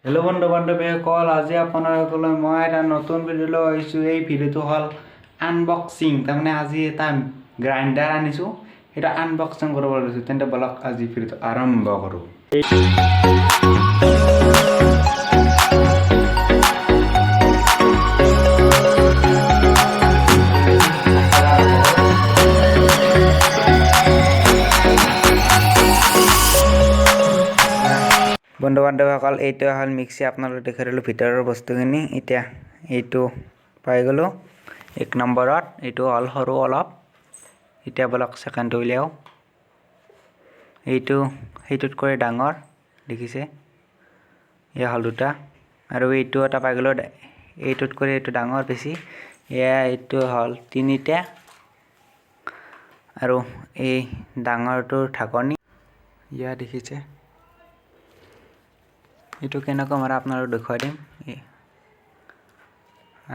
Hello' বন্ধু বান্ধৱীসকল, আজি আপোনালোকলৈ মই এটা নতুন ভিডিঅ' লৈ আহিছোঁ। এই ভিডিঅ'টো হ'ল আনবক্সিং। তাৰমানে আজি এটা গ্ৰাইণ্ডাৰ আনিছোঁ, সেইটো আনবক্সিং কৰিব লৈছোঁ। তেন্তে বলক আজি ভিডিঅ'টো আৰম্ভ কৰোঁ। বন্ধু বান্ধৱীসকল, এইটো হ'ল মিক্সি। আপোনালোকে দেখাই দিলোঁ ভিতৰৰ বস্তুখিনি। এতিয়া এইটো পাই গ'লোঁ 1 নম্বৰত। এইটো হ'ল সৰু অলপ। এতিয়া বলক ছেকেণ্ডটো উলিয়াওঁ। এইটো সেইটোতকৈ ডাঙৰ, দেখিছে? এয়া হ'ল 2টা। আৰু এইটো এটা পাই গ'লোঁ, এইটোতকৈ এইটো ডাঙৰ বেছি। এইটো হ'ল 3টা। আৰু এই ডাঙৰটোৰ ঢাকনি ইয়া দেখিছে? এইটো কেনেকৈ মাৰে আপোনালোকক দেখুৱাই দিম।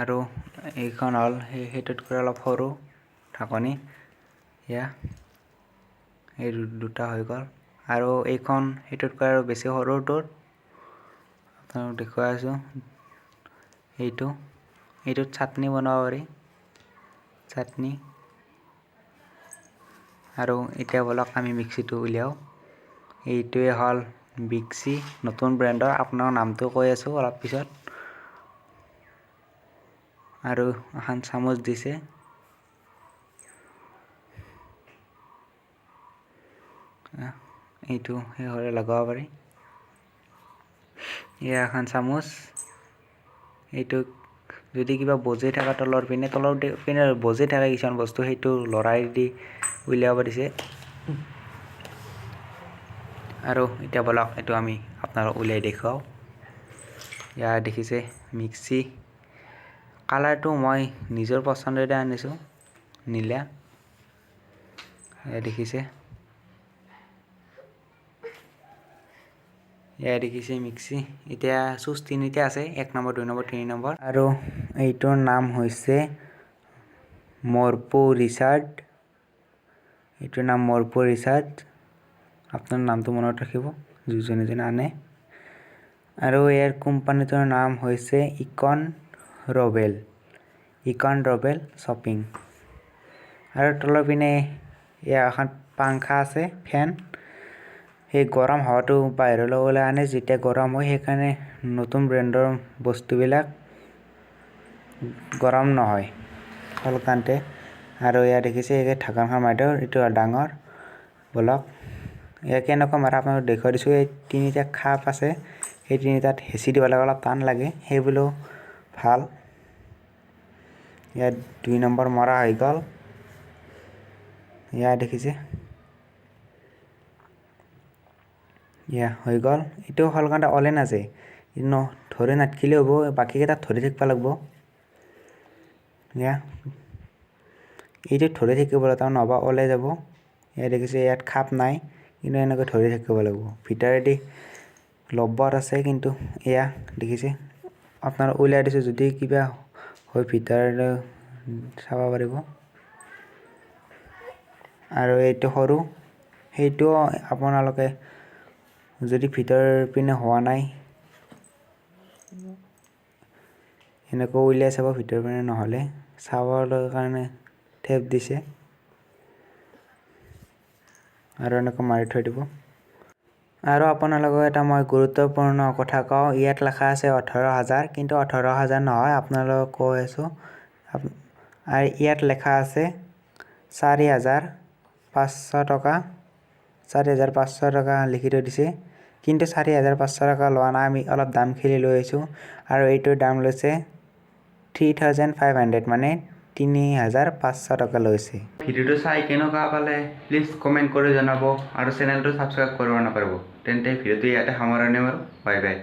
আৰু এইখন হ'ল সেইটোতকৈ অলপ সৰু ঢাকনি। এয়া এই 2টা হৈ গ'ল। আৰু এইখন সেইটোতকৈ আৰু বেছি সৰুটোৰ আপোনালোকক দেখুৱাই আছোঁ। এইটোত চাটনি বনাব পাৰি, চাটনি। আৰু এতিয়া বলক আমি মিক্সিটো উলিয়াওঁ। এইটোৱে হ'ল মিক্সি, নতুন ব্ৰেণ্ডৰ। আপোনাৰ নামটো কৈ আছোঁ অলপ পিছত। আৰু এখন চামুচ দিছে। এইটো সেইহৰে লগাব পাৰি। এয়া এখন চামুচ। এইটো যদি কিবা বজি থাকে তলৰ পিনে বজি থাকে কিছুমান বস্তু, সেইটো লৰাই দি উলিয়াব দিছে। আৰু এতিয়া বলক এইটো আমি আপোনালোকক উলিয়াই দেখুৱাওঁ। ইয়াৰ দেখিছে মিক্সি। কালাৰটো মই নিজৰ পচন্দতে আনিছোঁ, নীলা। এয়া দেখিছে? এয়া দেখিছে মিক্সি। এতিয়া চুইচ 3টা আছে, 1 নম্বৰ, 2 নম্বৰ, 3 নম্বৰ। আৰু এইটোৰ নাম হৈছে মৰপো ৰিচাৰ্ড। এইটোৰ নাম মৰপো ৰিচাৰ্ড। আপোনাৰ নামটো মনত ৰাখিব যোনে আনে। আৰু ইয়াৰ কোম্পানীটোৰ নাম হৈছে ইকন ৰবেল শ্বপিং। আৰু তলৰ পিনে এয়া এখন পাংখা আছে, ফেন। সেই গৰম হাৱাটো বাহিৰলৈ ওলাই আনে যেতিয়া গৰম হয়। সেইকাৰণে নতুন ব্ৰেণ্ডৰ বস্তুবিলাক গৰম নহয় সোনকালে। আৰু এয়া দেখিছে এই ঢাকনখন মাৰি দিওঁ, এইটো ডাঙৰ। বলক এয়া কেনেকৈ মাৰে আপোনালোকক দেখুৱাই দিছোঁ। এই 3টা খাপ আছে, সেই 3টাত হেঁচি দিব লাগে, অলপ টান লাগে, সেইবোৰো ভাল। ইয়াত 2 নম্বৰ মৰা হৈ গ'ল। এয়া দেখিছে? এয়া হৈ গ'ল। এইটো সোনকালে ওলাই নাযায়, ধৰি নাথাকিলেও হ'ব, বাকীকেইটাত ধৰি থাকিব লাগিব। এয়া এইটো ধৰি থাকিব লাগিব, তাৰমানে নহ'বা ওলাই যাব। এয়া দেখিছে? ইয়াত খাপ নাই, কিন্তু এনেকৈ ধৰি থাকিব লাগিব। ভিতৰেদি লব্বৰ আছে, কিন্তু এয়া দেখিছে? আপোনালোক উলিয়াই দিছোঁ, যদি কিবা হয় ভিতৰলৈ চাব পাৰিব। আৰু এইটো সৰু, সেইটো আপোনালোকে যদি ভিতৰৰ পিনে হোৱা নাই এনেকৈ উলিয়াই চাব, ভিতৰৰ পিনে নহ'লে চাবলৈ কাৰণে টেপ দিছে। আৰু এনেকৈ মাৰি থৈ দিব। আৰু আপোনালোকক এটা মই গুৰুত্বপূৰ্ণ কথা কওঁ। ইয়াত লেখা আছে 18,000, কিন্তু 18,000 নহয়, আপোনালোকক কৈ আছোঁ। আৰু ইয়াত লেখা আছে 4,500 টকা। 4,500 টকা লিখি থৈ দিছে, কিন্তু 4,500 টকা লোৱা নাই, আমি অলপ দাম খেলি লৈ আহিছোঁ। আৰু এইটোৰ দাম লৈছে 3,500, মানে 3,500 টকা লৈছে। ভিডিঅ'টো চাই কেনেকুৱা পালে প্লিজ কমেণ্ট কৰি জনাব। আৰু চেনেলটো ছাবস্ক্ৰাইব কৰিব নাপাহৰিব। তেন্তে ভিডিঅ'টো ইয়াতে সামৰণি মাৰোঁ। Bye bye.